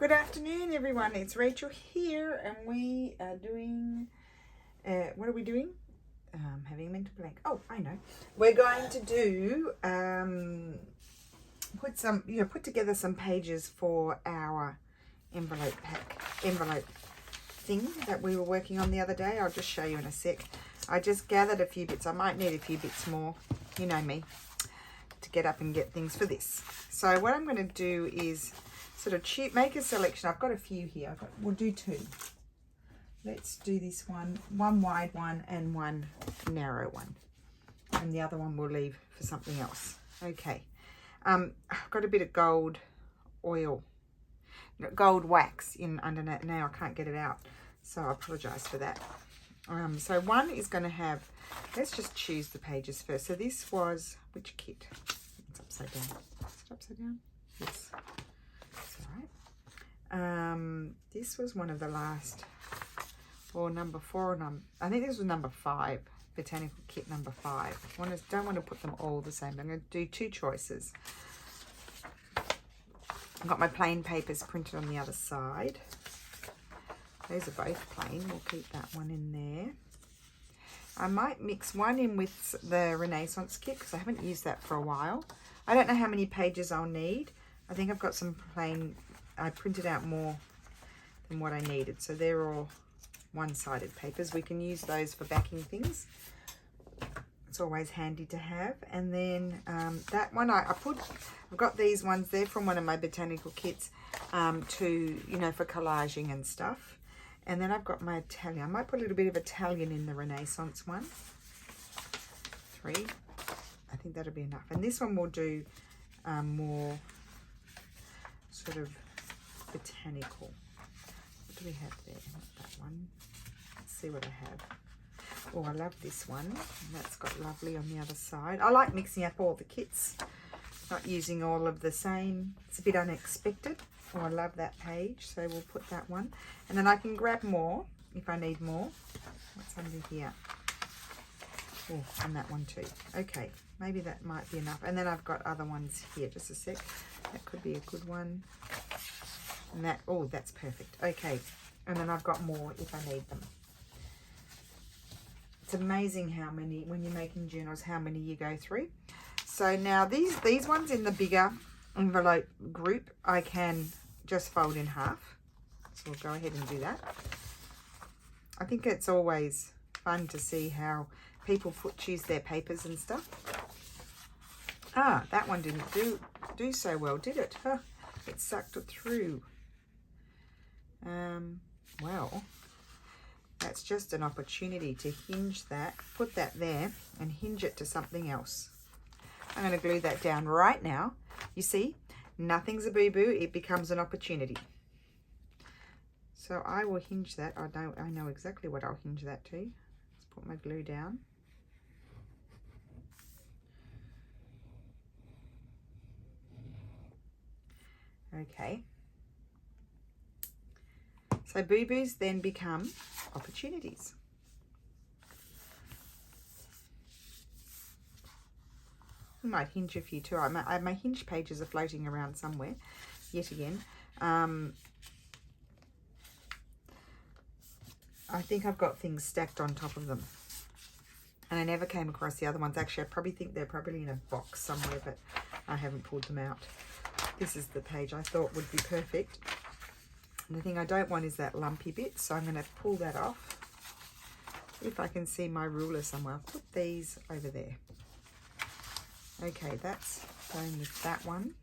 Good afternoon, everyone. It's Rachel here, and we are doing. What are we doing? Having a mental blank. Oh, I know. We're going to do put together some pages for our envelope thing that we were working on the other day. I'll just show you in a sec. I just gathered a few bits. I might need a few bits more. You know me, to get up and get things for this. So what I'm going to do is sort of make a selection. I've got a few here. We'll do two. Let's do this one wide one and one narrow one, and the other one we'll leave for something else. Okay. I've got a bit of gold wax in underneath now. I can't get it out, so I apologize for that. So one is going to have, let's just choose the pages first. So this was, which kit? It's upside down. Is it upside down? Yes. This was one of the last, or number 4, I think this was number 5, botanical kit number 5. Don't want to put them all the same. I'm going to do 2 choices. I've got my plain papers printed on the other side. Those are both plain. We'll keep that one in there. I might mix one in with the Renaissance kit because I haven't used that for a while. I don't know how many pages I'll need. I think I've got some plain. I printed out more than what I needed, so they're all one-sided papers. We can use those for backing things. It's always handy to have. And then that one I've got these ones there from one of my botanical kits for collaging and stuff. And then I've got my Italian. I might put a little bit of Italian in the Renaissance one. 3. I think that'll be enough. And this one will do more sort of botanical. What do we have there? Not that one. Let's see what I have. Oh, I love this one. And that's got lovely on the other side. I like mixing up all the kits, not using all of the same. It's a bit unexpected. Oh, I love that page. So we'll put that one. And then I can grab more if I need more. What's under here? Oh, and that one too. Okay, maybe that might be enough. And then I've got other ones here. Just a sec. That could be a good one. And that, oh, that's perfect. Okay, and then I've got more if I need them. It's amazing how many, when you're making journals, how many you go through. So now these ones in the bigger envelope group, I can just fold in half. So we'll go ahead and do that. I think it's always fun to see how people choose their papers and stuff. Ah, that one didn't do so well, did it? Huh, it sucked it through. Well, that's just an opportunity to hinge that, put that there and hinge it to something else. I'm going to glue that down right now. You see, nothing's a boo-boo. It becomes an opportunity. So I will hinge that. I know exactly what I'll hinge that to. Let's put my glue down. Okay. So boo-boos then become opportunities. I might hinge a few too. My hinge pages are floating around somewhere, yet again. I think I've got things stacked on top of them. And I never came across the other ones. Actually, I probably think they're probably in a box somewhere, but I haven't pulled them out. This is the page I thought would be perfect. And the thing I don't want is that lumpy bit, so I'm going to pull that off. If I can see my ruler somewhere, I'll put these over there. Okay, that's going with that one.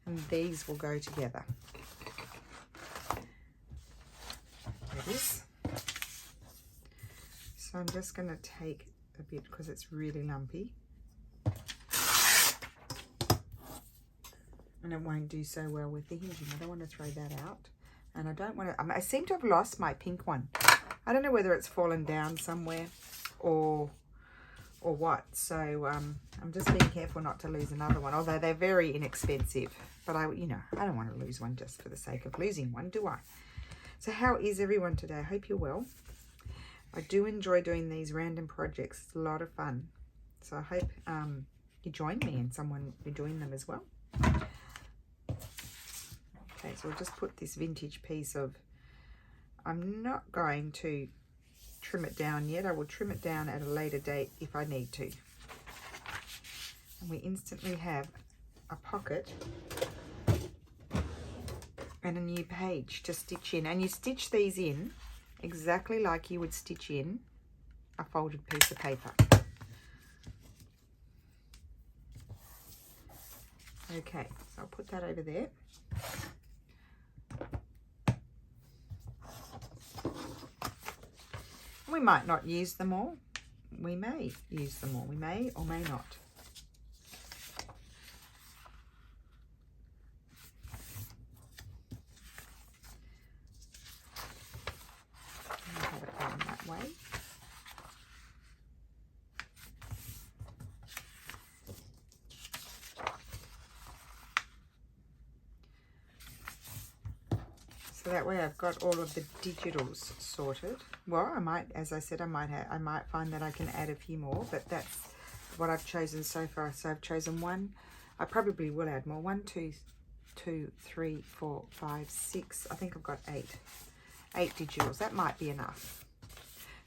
And these will go together. There it is. So I'm just going to take a bit because it's really lumpy. And it won't do so well with the hinging. I don't want to throw that out. And I don't want to, I seem to have lost my pink one. I don't know whether it's fallen down somewhere or what. So I'm just being careful not to lose another one, although they're very inexpensive. But I don't want to lose one just for the sake of losing one, do I? So how is everyone today? I hope you're well. I do enjoy doing these random projects. It's a lot of fun. So I hope you join me and someone be doing them as well. Okay, so we'll just put this vintage piece of, I'm not going to trim it down yet. I will trim it down at a later date if I need to. And we instantly have a pocket and a new page to stitch in. And you stitch these in exactly like you would stitch in a folded piece of paper. Okay, so I'll put that over there. We might not use them all. We may use them all. We may or may not. I'll have it going that way. So that way I've got all of the digitals sorted. Well, I might, as I said, I might find that I can add a few more, but that's what I've chosen so far. So I've chosen one. I probably will add more. 1, 2, 3, 4, 5, 6. I think I've got 8 digitals. That might be enough.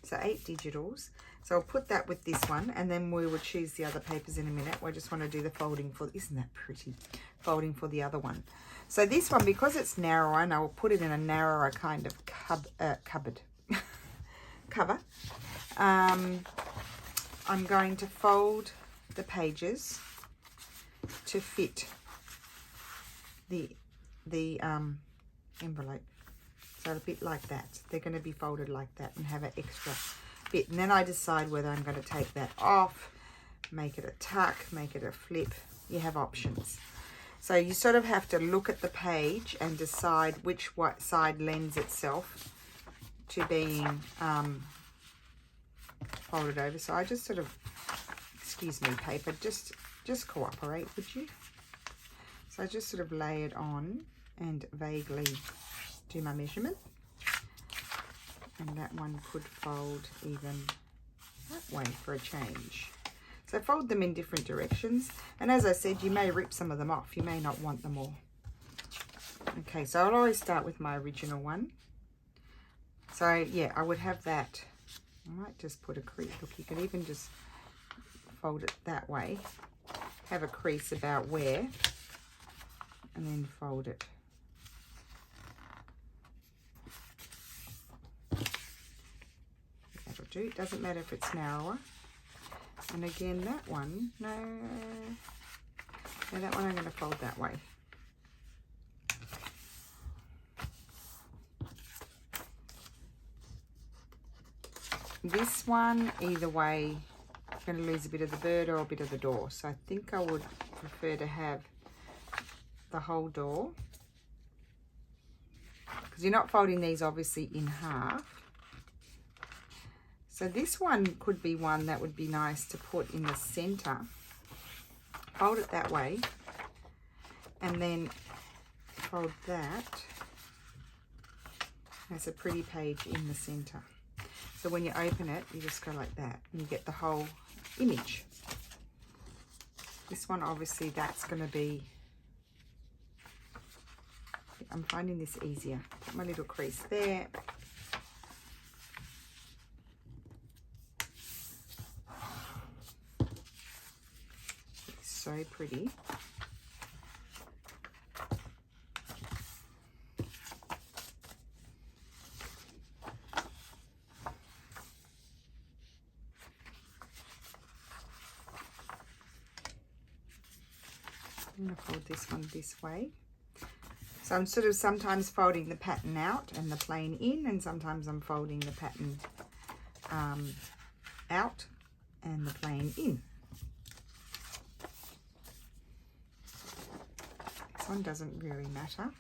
So 8 digitals. So I'll put that with this one, and then we will choose the other papers in a minute. I just want to do the folding for, isn't that pretty? Folding for the other one. So this one, because it's narrower, and I will put it in a narrower kind of cover. I'm going to fold the pages to fit the envelope. So a bit like that. They're going to be folded like that and have an extra bit. And then I decide whether I'm going to take that off, make it a tuck, make it a flip. You have options. So you sort of have to look at the page and decide which side lends itself to being folded over. So I just sort of, excuse me, paper, just cooperate, would you? So I just sort of lay it on and vaguely do my measurement. And that one could fold even that way for a change. So fold them in different directions. And as I said, you may rip some of them off. You may not want them all. Okay, so I'll always start with my original one. So yeah, I would have that. I might just put a crease. Look, you could even just fold it that way. Have a crease about where. And then fold it. That'll do. It doesn't matter if it's narrower. And again, that one, no, that one I'm going to fold that way. This one, either way, I'm going to lose a bit of the bird or a bit of the door. So I think I would prefer to have the whole door, because you're not folding these obviously in half. So this one could be one that would be nice to put in the center. Fold it that way. And then fold that as a pretty page in the center. So when you open it, you just go like that and you get the whole image. This one, obviously, that's going to be, I'm finding this easier. Put my little crease there. So pretty. I'm going to fold this one this way. So I'm sort of sometimes folding the pattern out and the plain in, and sometimes I'm folding the pattern out and the plain in. This one doesn't really matter.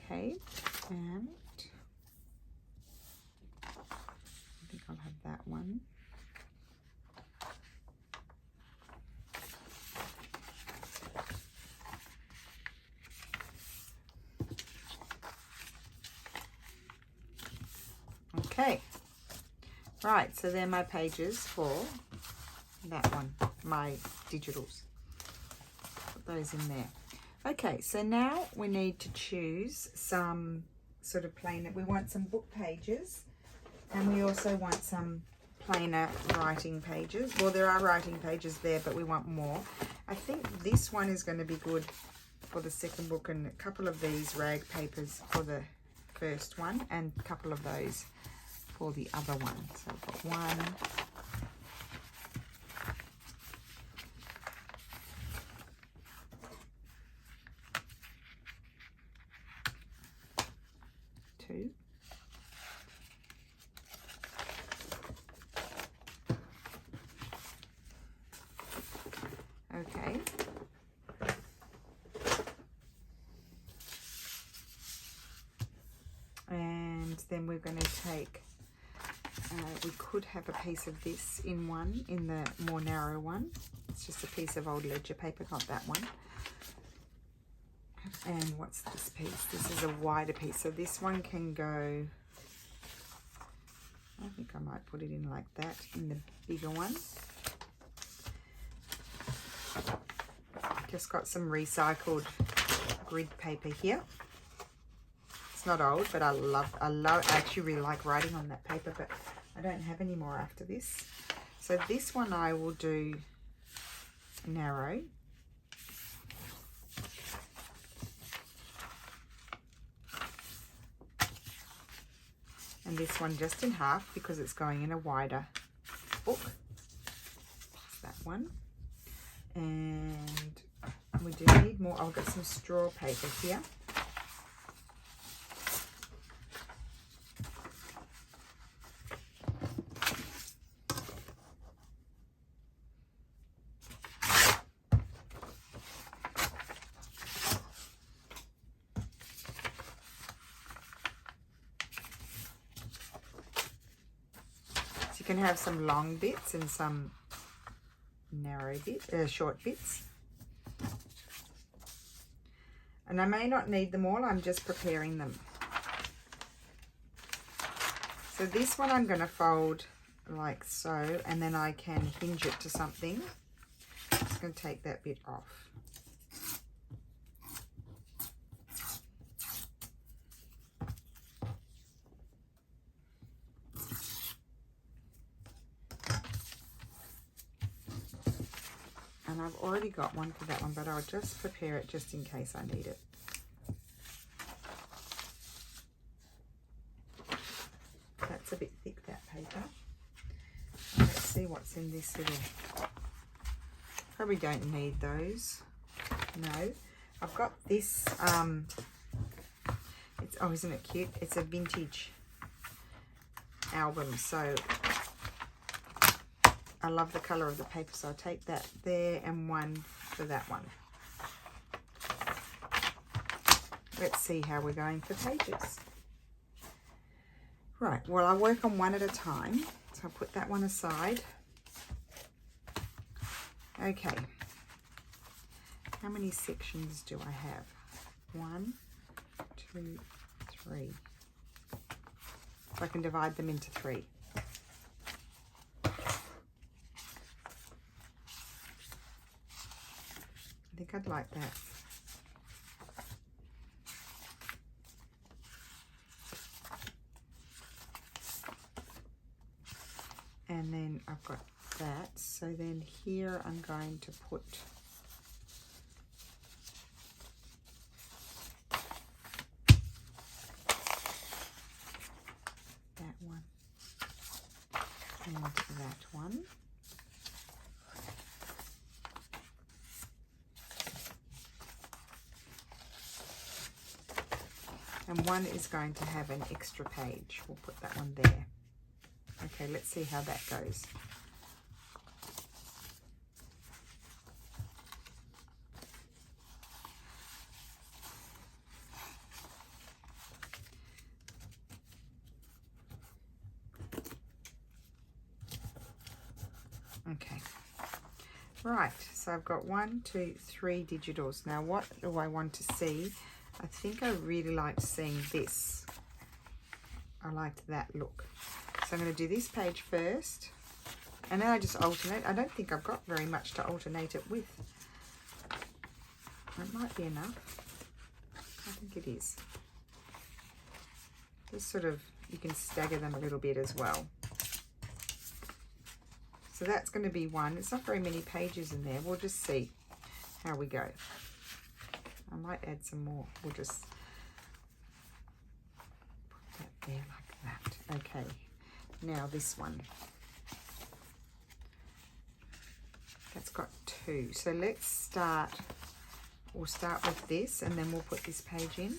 Okay, and Right, so they're my pages for that one, my digitals. Put those in there. Okay, so now we need to choose some sort of plainer. We want some book pages, and we also want some plainer writing pages. Well, there are writing pages there, but we want more. I think this one is going to be good for the second book, and a couple of these rag papers for the first one, and a couple of those for the other one. So I've got one, two, okay, and then we're going to take, we could have a piece of this in one, in the more narrow one. It's just a piece of old ledger paper, not that one. And what's this piece? This is a wider piece, so this one can go, I think I might put it in like that in the bigger one. Just got some recycled grid paper here. It's not old, but I actually really like writing on that paper, but I don't have any more after this. So this one I will do narrow. And this one just in half because it's going in a wider book. That's that one. And we do need more. I've got some straw paper here. You can have some long bits and some narrow bits, short bits. And I may not need them all, I'm just preparing them. So this one I'm going to fold like so, and then I can hinge it to something. I'm just going to take that bit off. And I've already got one for that one, but I'll just prepare it just in case I need it. That's a bit thick, that paper. Let's see what's in this little... Probably don't need those. No. I've got this, it's, oh, isn't it cute? It's a vintage album, so... I love the colour of the paper, so I'll take that there and one for that one. Let's see how we're going for pages. Right, well, I'll work on one at a time. So I'll put that one aside. Okay. How many sections do I have? 1, 2, 3. So I can divide them into 3. I think I'd like that. And then I've got that. So then here I'm going to put that one and that one. And one is going to have an extra page. We'll put that one there. Okay, let's see how that goes. Okay. Right, so I've got 1, 2, 3 digitals. Now what do I want to see? I think I really like seeing this. I liked that look. So I'm going to do this page first, and then I just alternate. I don't think I've got very much to alternate it with. It might be enough. I think it is. Just sort of, you can stagger them a little bit as well. So that's going to be one. It's not very many pages in there. We'll just see how we go. I might add some more. We'll just put that there like that. Okay. Now this one. That's got 2. So let's start. We'll start with this and then we'll put this page in.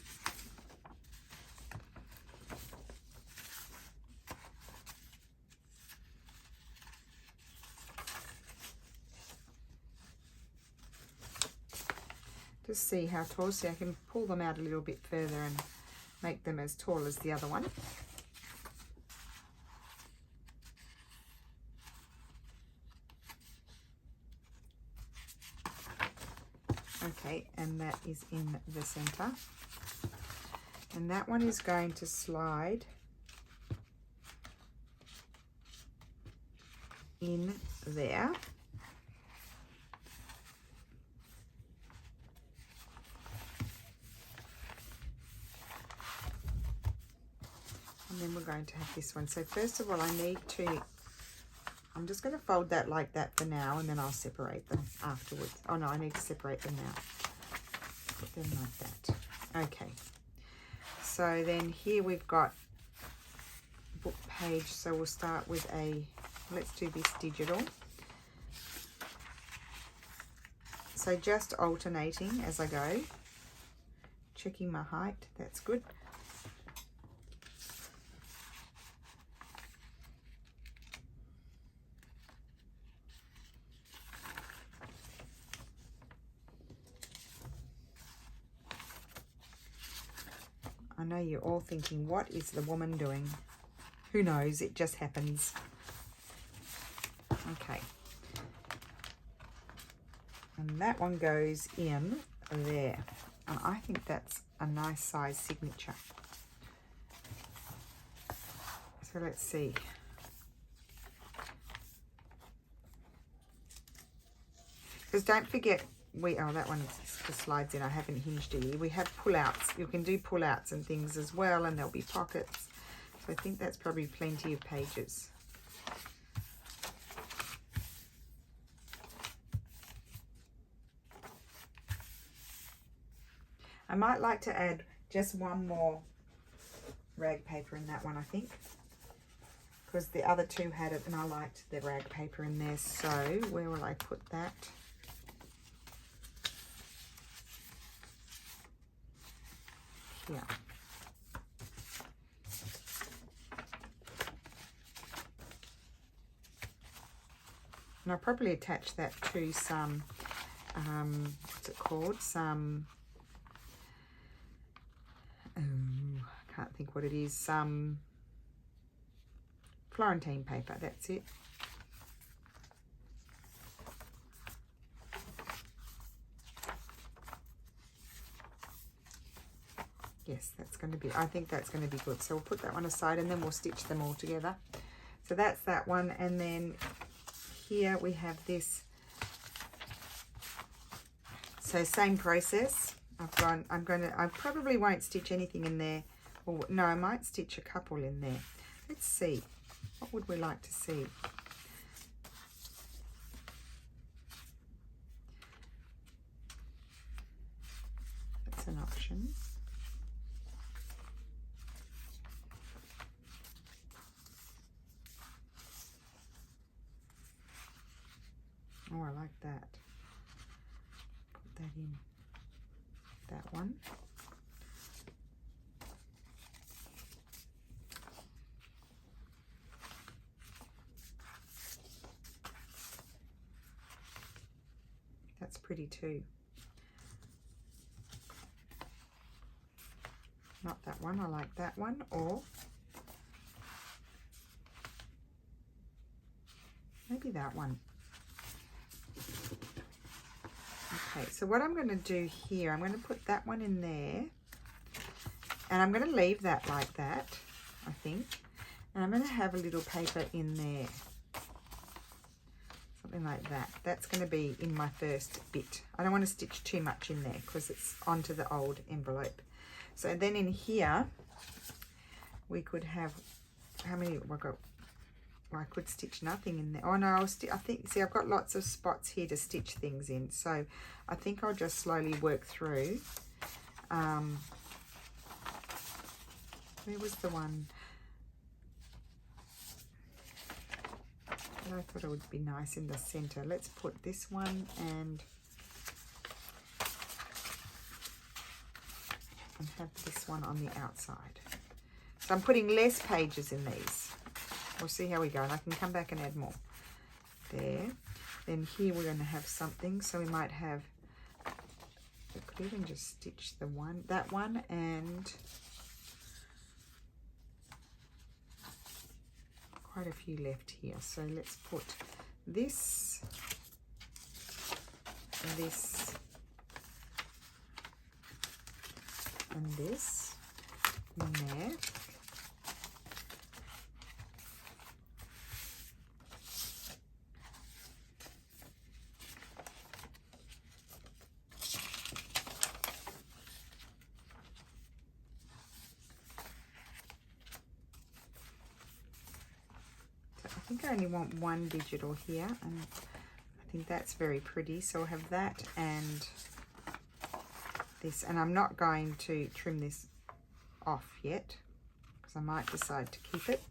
Just see how tall. See, I can pull them out a little bit further and make them as tall as the other one. Okay, and that is in the center. And that one is going to slide in there. And then we're going to have this one. So first of all, I need to, I'm just going to fold that like that for now, and then I'll separate them afterwards. Oh no, I need to separate them now. Put them like that. Okay. So then here we've got book page. So we'll start with a, let's do this digital. So just alternating as I go. Checking my height, that's good. I know you're all thinking, what is the woman doing? Who knows? It just happens. Okay. And that one goes in there. And I think that's a nice size signature. So let's see. Because don't forget, that one just slides in. I haven't hinged it. We have pull-outs. You can do pull-outs and things as well, and there'll be pockets. So I think that's probably plenty of pages. I might like to add just one more rag paper in that one, I think, because the other two had it and I liked the rag paper in there. So where will I put that? Here. And I'll probably attach that to some, what's it called? Some, I can't think what it is, some Florentine paper, that's it. Yes, that's going to be, I think that's going to be good. So we'll put that one aside and then we'll stitch them all together. So that's that one. And then here we have this. So same process. I probably won't stitch anything in there. Or no, I might stitch a couple in there. Let's see. What would we like to see? That's an option. Oh, I like that. Put that in. That one. That's pretty too. Not that one, I like that one. Or maybe that one. Okay, so what I'm going to do here, I'm going to put that one in there, and I'm going to leave that like that, I think. And I'm going to have a little paper in there. Something like that. That's going to be in my first bit. I don't want to stitch too much in there because it's onto the old envelope. So then in here, we could have, how many have I got? Well, I could stitch nothing in there. Oh no, I think, see, I've got lots of spots here to stitch things in. So I think I'll just slowly work through. Where was the one? I thought it would be nice in the center. Let's put this one and have this one on the outside. So I'm putting less pages in these. We'll see how we go, and I can come back and add more. There. Then here we're going to have something, so we might have, we could even just stitch the one, that one, and quite a few left here. So let's put this, this, and this in there. I think I only want one digital here, and I think that's very pretty. So I'll have that and this, and I'm not going to trim this off yet because I might decide to keep it.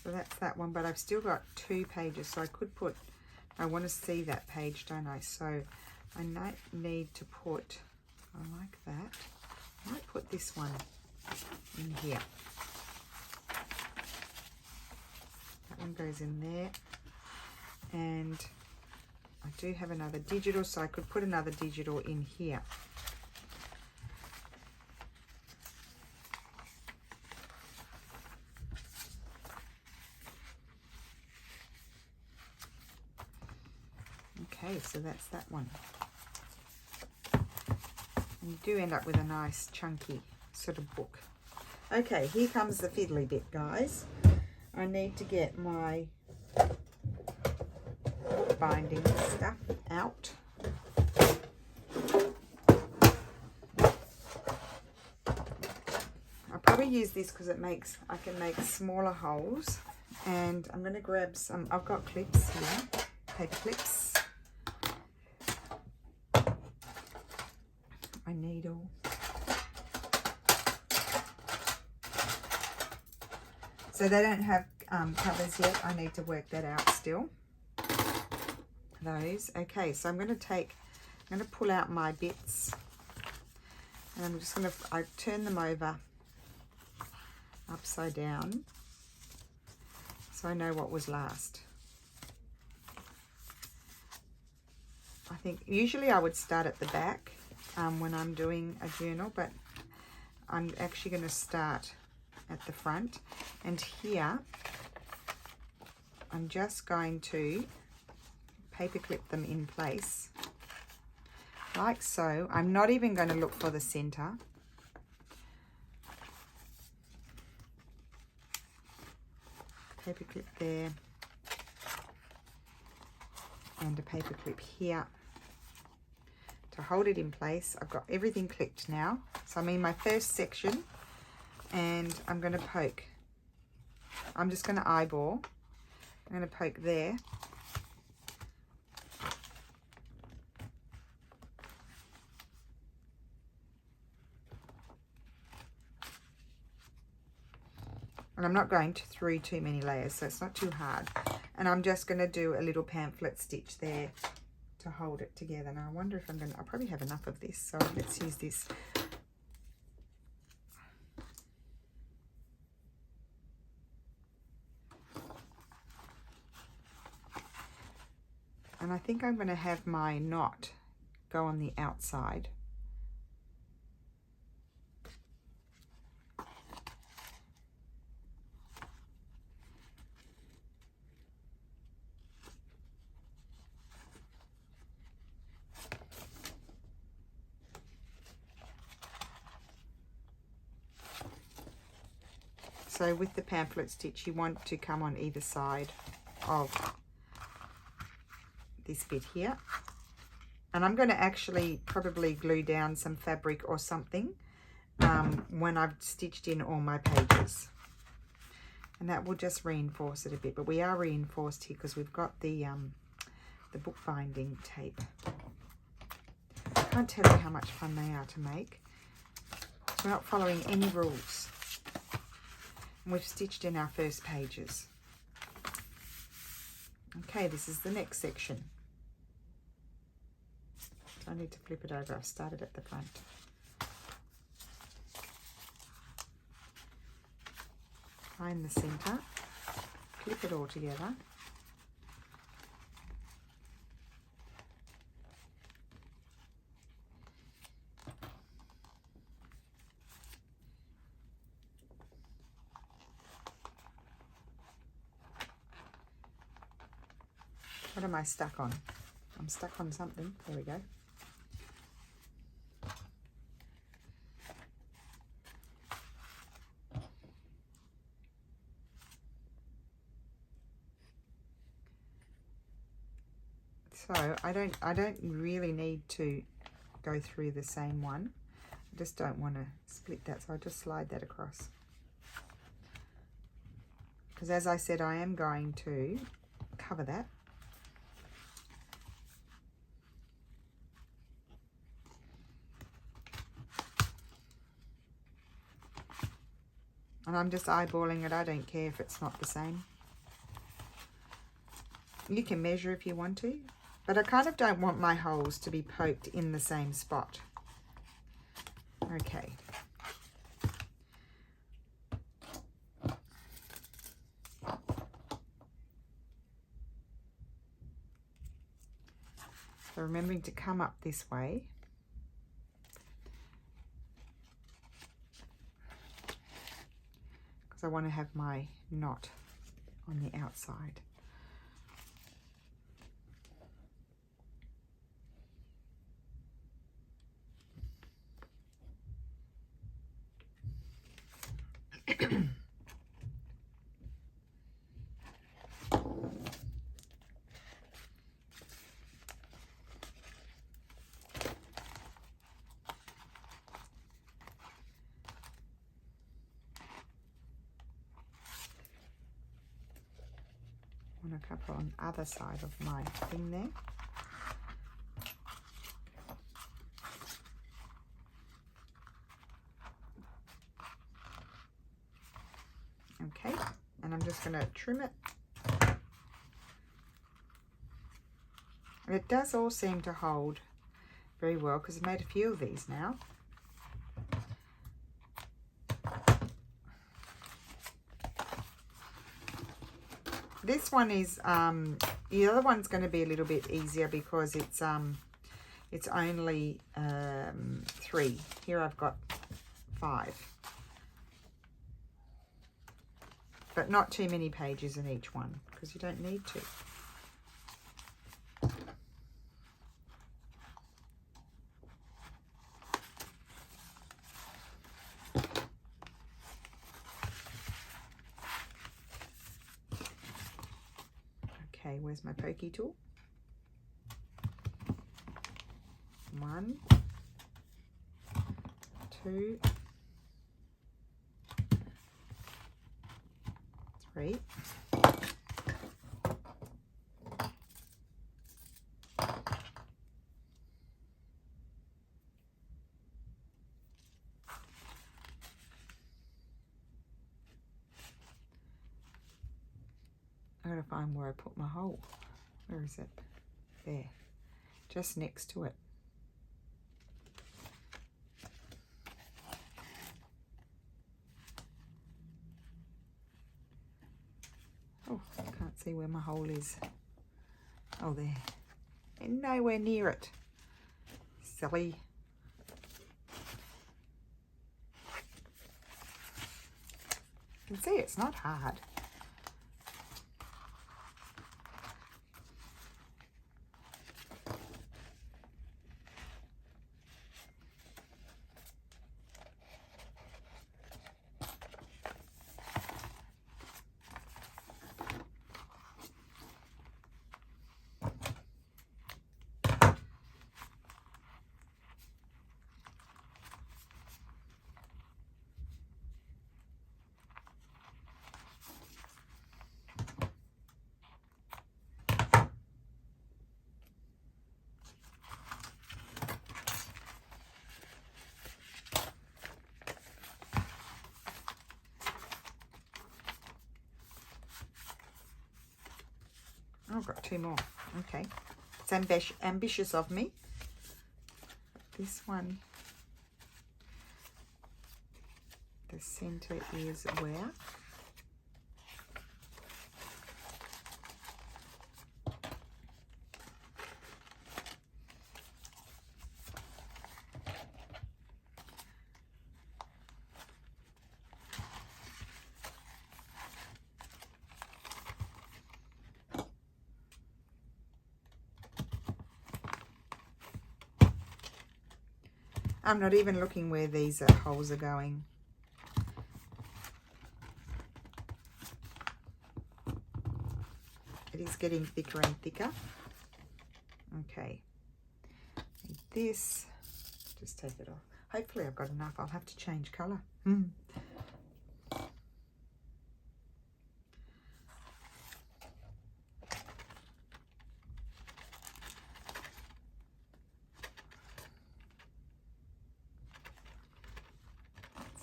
So that's that one, but I've still got 2 pages, so I could put, I want to see that page, don't I? So I might need to put, I like that, I might put this one in here. That one goes in there, and I do have another digital, so I could put another digital in here. Okay, so that's that one. And you do end up with a nice chunky sort of book. Okay, here comes the fiddly bit, guys. I need to get my book binding stuff out. I'll probably use this because it makes, I can make smaller holes. And I'm going to grab some, I've got clips here, paper clips, my needle. So they don't have covers yet. I need to work that out still. Those. Okay, so I'm going to pull out my bits. And I'm just going to, I turn them over upside down so I know what was last. I think usually I would start at the back when I'm doing a journal, but I'm actually going to start at the front, and here I'm just going to paper clip them in place like so. I'm not even going to look for the center. Paper clip there and a paper clip here to hold it in place. I've got everything clipped now, so I'm in my first section. And I'm going to poke. I'm just going to eyeball. I'm going to poke there. And I'm not going through too many layers, so it's not too hard. And I'm just going to do a little pamphlet stitch there to hold it together. Now I wonder if I'll probably have enough of this, so let's use this. And I think I'm going to have my knot go on the outside. So with the pamphlet stitch, you want to come on either side of this bit here. And I'm going to actually probably glue down some fabric or something when I've stitched in all my pages. And that will just reinforce it a bit. But we are reinforced here because we've got the bookbinding tape. I can't tell you how much fun they are to make. We're not following any rules. And we've stitched in our first pages. Okay, this is the next section. So I need to flip it over. I've started at the front. Find the center, flip it all together. What am I stuck on? I'm stuck on something. There we go. So I don't really need to go through the same one. I just don't want to split that, so I'll just slide that across. Because as I said, I am going to cover that. And I'm just eyeballing it. I don't care if it's not the same. You can measure if you want to. But I kind of don't want my holes to be poked in the same spot. Okay. So remembering to come up this way. Because I want to have my knot on the outside. Want a couple on the other side of my thing there. Okay, and I'm just going to trim it. And it does all seem to hold very well because I've made a few of these now. This one is, the other one's going to be a little bit easier because it's only 3. Here I've got 5. But not too many pages in each one because you don't need to. Okay, where's my pokey tool? 1, 2, 3. I gotta find where I put my hole. Where is it? There, just next to it. Oh, I can't see where my hole is. Oh, there. And nowhere near it. Silly. You can see it's not hard. Oh, I've got 2 more. Okay. It's ambitious of me. This one, the center is where? I'm not even looking where these holes are going. It is getting thicker and thicker. Okay. And this, just take it off. Hopefully I've got enough. I'll have to change colour. That's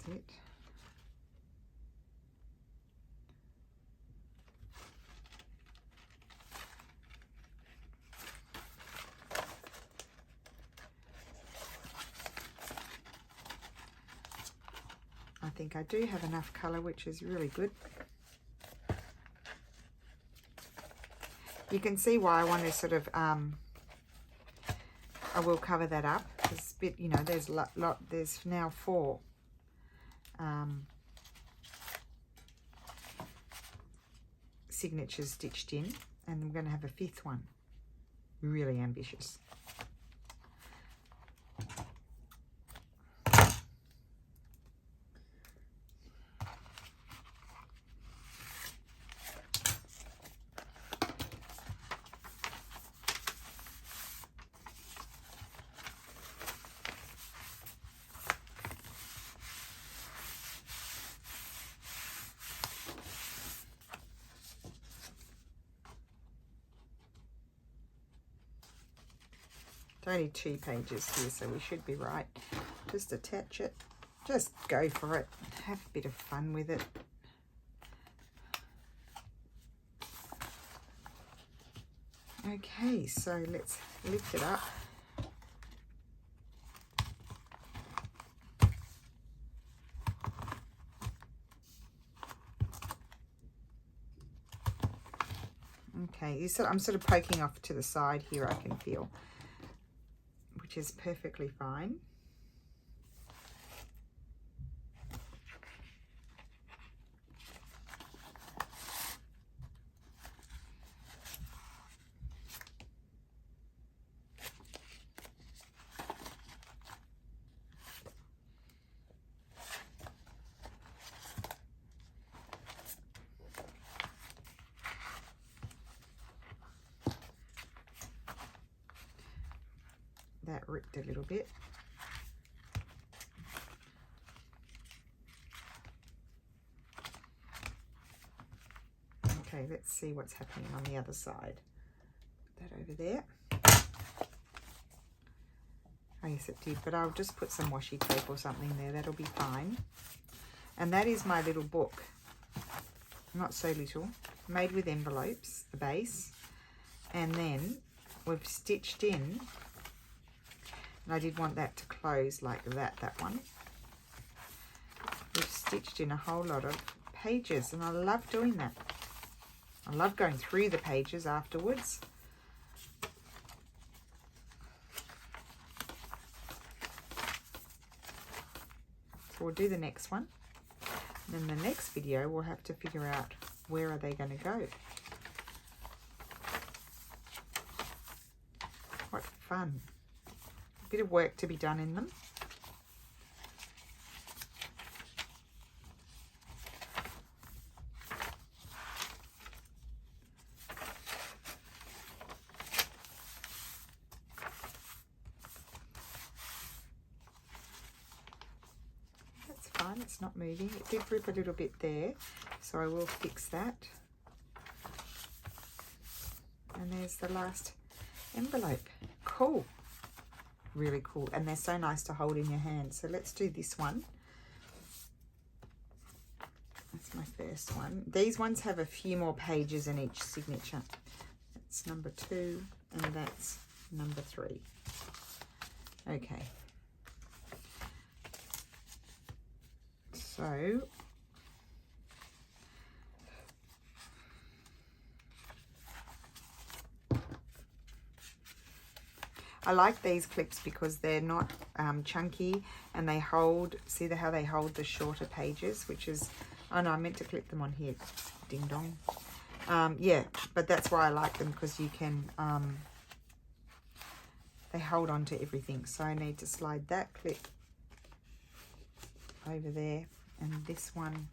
it. I think I do have enough colour, which is really good. You can see why I want to sort of, I will cover that up. There's a bit, you know, there's now 4 signatures stitched in, and I'm going to have a 5th one. Really ambitious. Only 2 pages here, so we should be right. Just attach it. Just go for it. Have a bit of fun with it. Okay, so let's lift it up. Okay, I'm sort of poking off to the side here, I can feel, which is perfectly fine. That ripped a little bit. Okay, let's see what's happening on the other side. Put that over there. Oh yes, it did, but I'll just put some washi tape or something there. That'll be fine. And that is my little book. Not so little. Made with envelopes, the base. And then we've stitched in, and I did want that to close like that one. We've stitched in a whole lot of pages, and I love doing that. I love going through the pages afterwards. So we'll do the next one. And then the next video, we'll have to figure out where are they going to go. What fun. A bit of work to be done in them. That's fine, it's not moving. It did rip a little bit there, so I will fix that. And there's the last envelope. Cool. Really cool, and they're so nice to hold in your hand. So let's do this one. That's my first one. These ones have a few more pages in each signature. That's number 2, and that's number 3. Okay. So I like these clips because they're not chunky, and they hold, see how they hold the shorter pages, which is, oh no, I meant to clip them on here, ding dong. Yeah, but that's why I like them, because you can, they hold on to everything. So I need to slide that clip over there, and this one.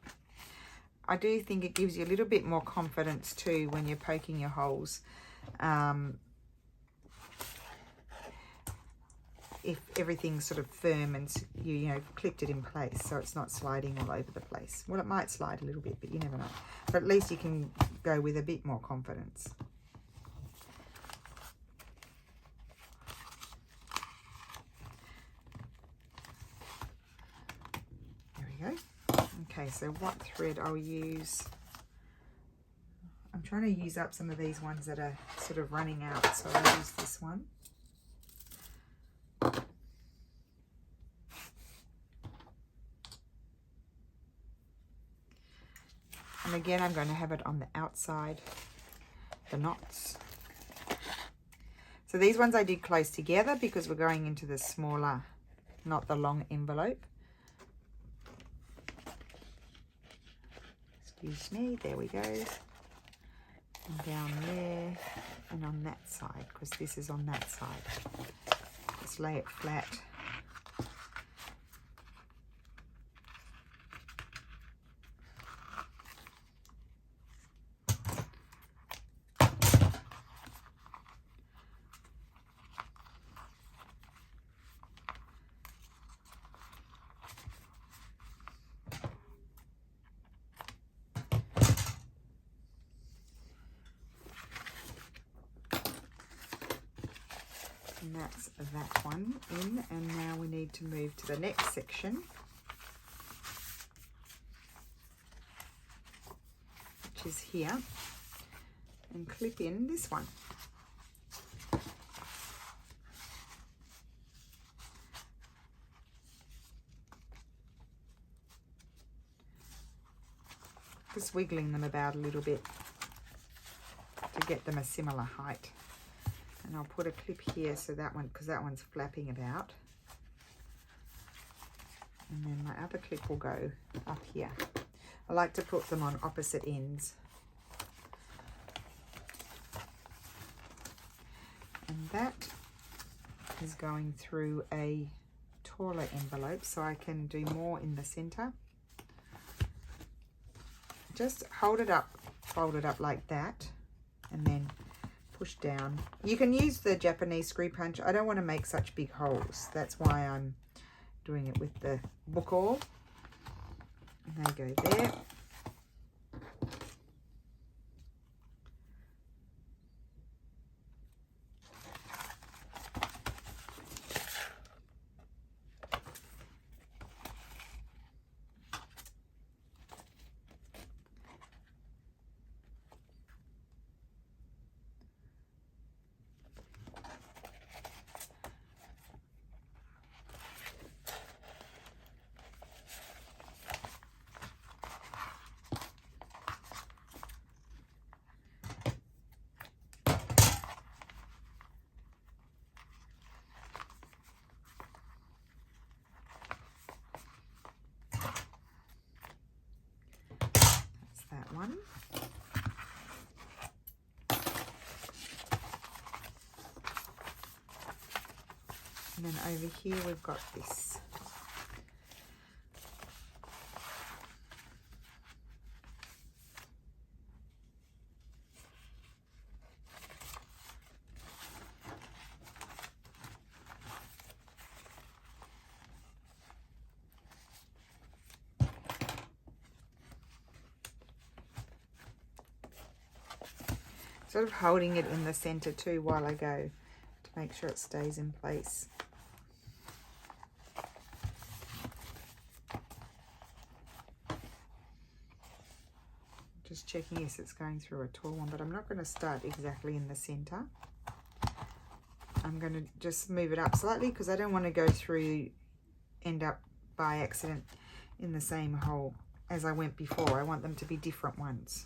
I do think it gives you a little bit more confidence too when you're poking your holes. If everything's sort of firm and you know, clipped it in place, so it's not sliding all over the place. Well, it might slide a little bit, but you never know. But at least you can go with a bit more confidence. There we go. Okay, so what thread I'll use, I'm trying to use up some of these ones that are sort of running out, so I'll use this one. And again, I'm going to have it on the outside, the knots. So these ones I did close together because we're going into the smaller, not the long envelope. Excuse me, there we go. And down there, and on that side, because this is on that side. Just lay it flat. And that's that one in, and now we need to move to the next section, which is here, and clip in this one. Just wiggling them about a little bit to get them a similar height. And I'll put a clip here so that one, because that one's flapping about. And then my other clip will go up here. I like to put them on opposite ends. And that is going through a taller envelope, so I can do more in the center. Just hold it up, fold it up like that, and then push down. You can use the Japanese screw punch. I don't want to make such big holes. That's why I'm doing it with the book awl. And they go there. That one. And then over here we've got this. Sort of holding it in the center too while I go to make sure it stays in place. Just checking, yes, it's going through a tall one, but I'm not going to start exactly in the center. I'm going to just move it up slightly because I don't want to go through, end up by accident in the same hole as I went before. I want them to be different ones.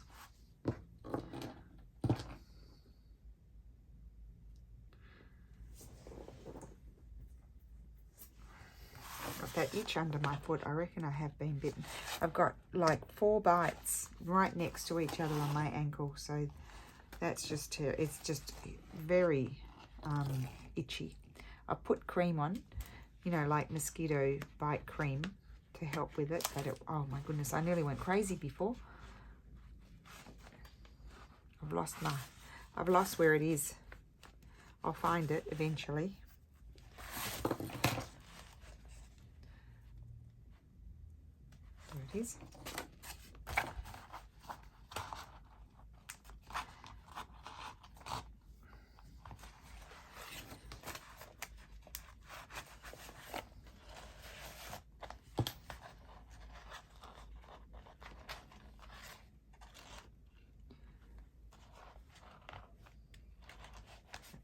Got that itch under my foot. I reckon I have been bitten. I've got like 4 bites right next to each other on my ankle, so that's just, it's just very itchy. I put cream on, you know, like mosquito bite cream to help with it, but it, oh my goodness, I nearly went crazy before. I've lost where it is. I'll find it eventually. There it is.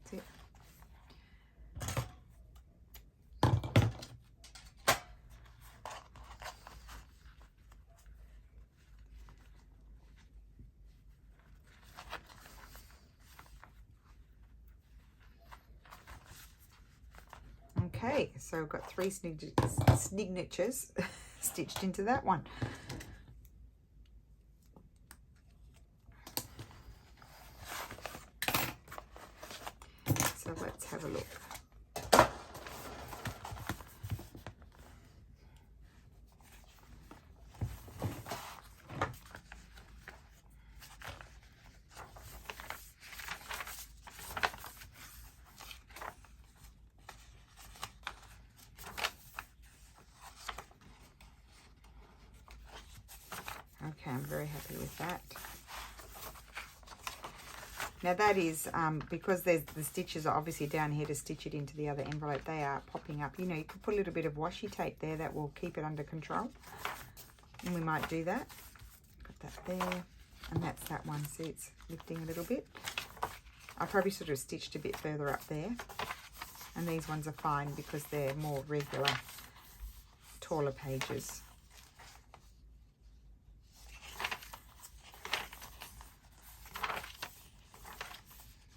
That's it. Okay, so I've got 3 signatures stitched into that one. So let's have a look. Okay, I'm very happy with that. Now that is, because there's the stitches are obviously down here to stitch it into the other envelope, they are popping up. You know, you could put a little bit of washi tape there, that will keep it under control. And we might do that. Got that there. And that's that one, see it's lifting a little bit. I probably sort of stitched a bit further up there. And these ones are fine because they're more regular, taller pages.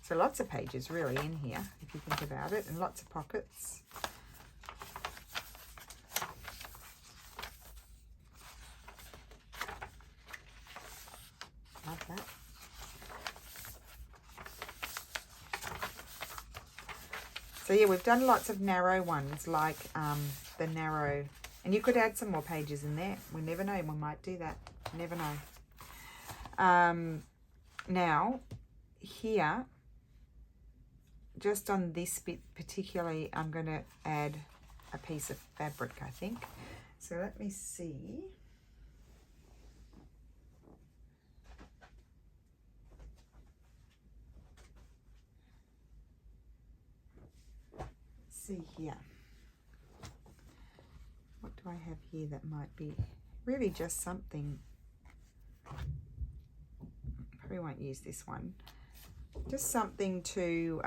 So lots of pages really in here, if you think about it, and lots of pockets. Love that. So yeah, we've done lots of narrow ones, like the narrow, and you could add some more pages in there. We never know, we might do that. Never know. Now, here, just on this bit particularly, I'm going to add a piece of fabric, I think. So let me see. See here. What do I have here that might be really just something? Probably won't use this one. Just something to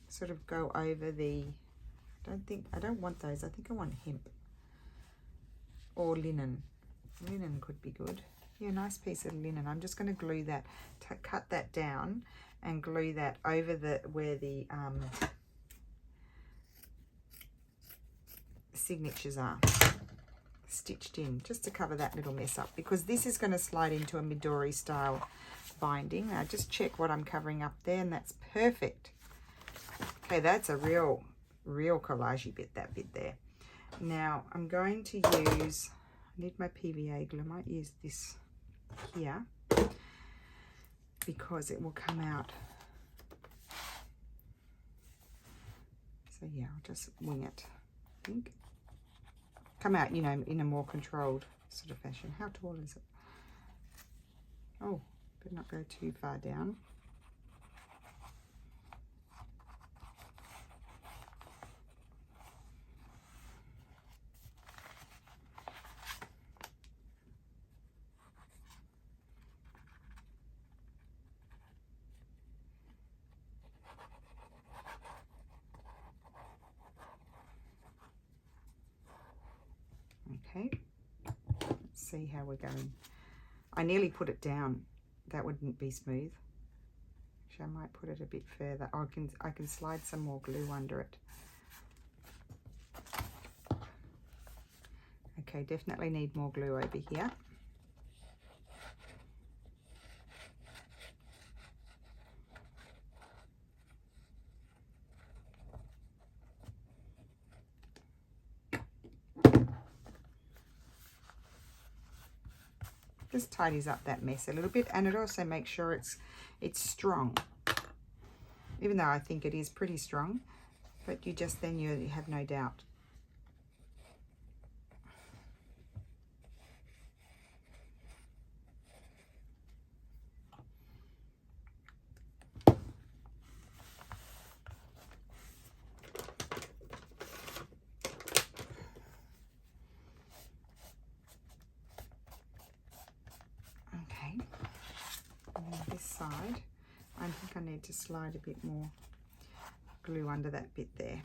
sort of go over the, I don't want those. I think I want hemp or linen. Linen could be good. Yeah, nice piece of linen. I'm just going to glue that, cut that down and glue that over the where the signatures are stitched in, just to cover that little mess up, because this is going to slide into a Midori style binding. Now just check what I'm covering up there, and that's perfect. Okay, that's a real collagey bit, that bit there. Now I'm going to use, I need my PVA glue. I might use this here because it will come out. So yeah, I'll just wing it, I think. Come out, you know, in a more controlled sort of fashion. How tall is it? Oh, better not go too far down. see how we're going. I nearly put it down. That wouldn't be smooth. So I might put it a bit further. I can slide some more glue under it. Okay, definitely need more glue over here. Just tidies up that mess a little bit, and it also makes sure it's strong. Even though I think it is pretty strong, but you have no doubt. Side, I think I need to slide a bit more glue under that bit there.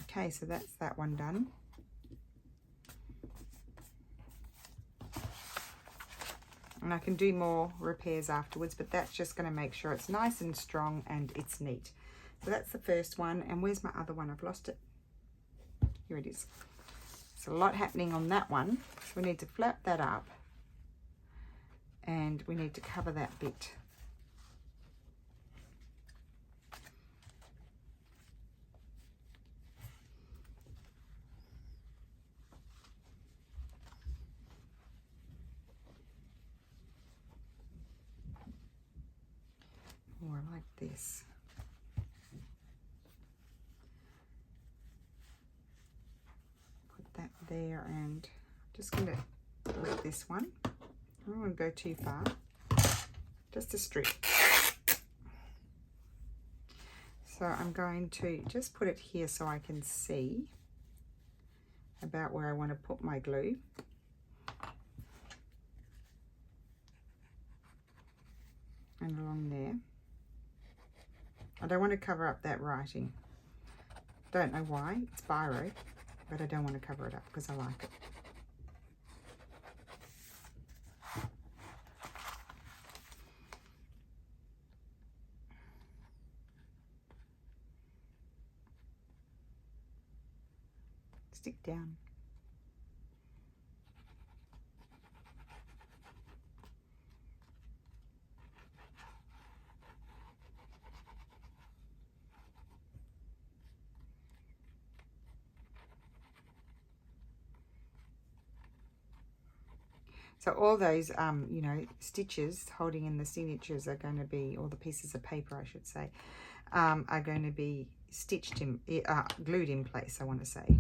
Okay, so that's that one done. And I can do more repairs afterwards, but that's just going to make sure it's nice and strong and it's neat. So that's the first one. And where's my other one? I've lost it. Here it is. There's a lot happening on that one. So we need to flap that up. And we need to cover that bit. More like this. That there, and just going to wet this one. I don't want to go too far, just a strip. So I'm going to just put it here so I can see about where I want to put my glue. And along there. I don't want to cover up that writing. Don't know why, it's biro. But I don't want to cover it up because I like it. Stick down. So all those, you know, stitches holding in the signatures are going to be, or the pieces of paper, I should say, are going to be stitched in, glued in place, I want to say.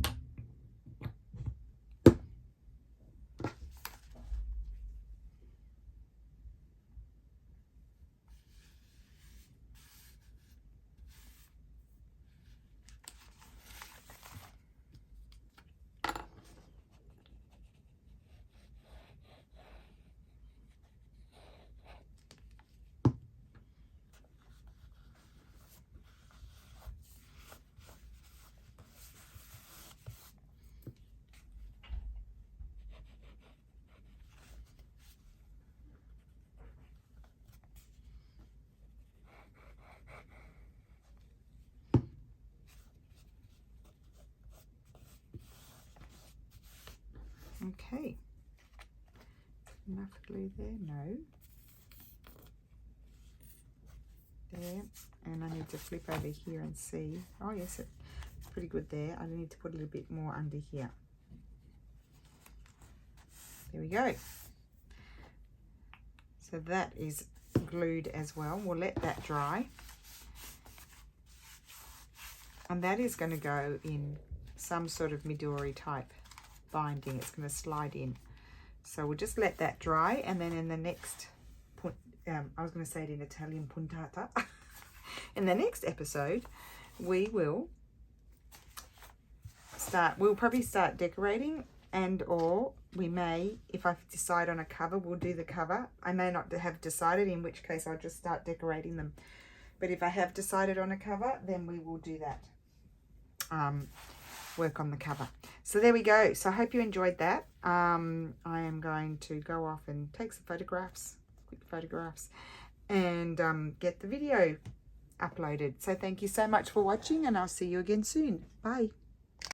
Okay, enough glue there? No. There, and I need to flip over here and see. Oh yes, it's pretty good there. I need to put a little bit more under here. There we go. So that is glued as well. We'll let that dry. And that is going to go in some sort of Midori type binding. It's going to slide in. So we'll just let that dry, and then in the next, I was going to say it in Italian, puntata. In the next episode, we'll probably start decorating and or we may, if I decide on a cover, we'll do the cover. I may not have decided, in which case I'll just start decorating them. But if I have decided on a cover, then we will do that. Work on the cover. So there we go. So I hope you enjoyed that. I am going to go off and take some photographs, quick photographs, and get the video uploaded. So thank you so much for watching, and I'll see you again soon. Bye.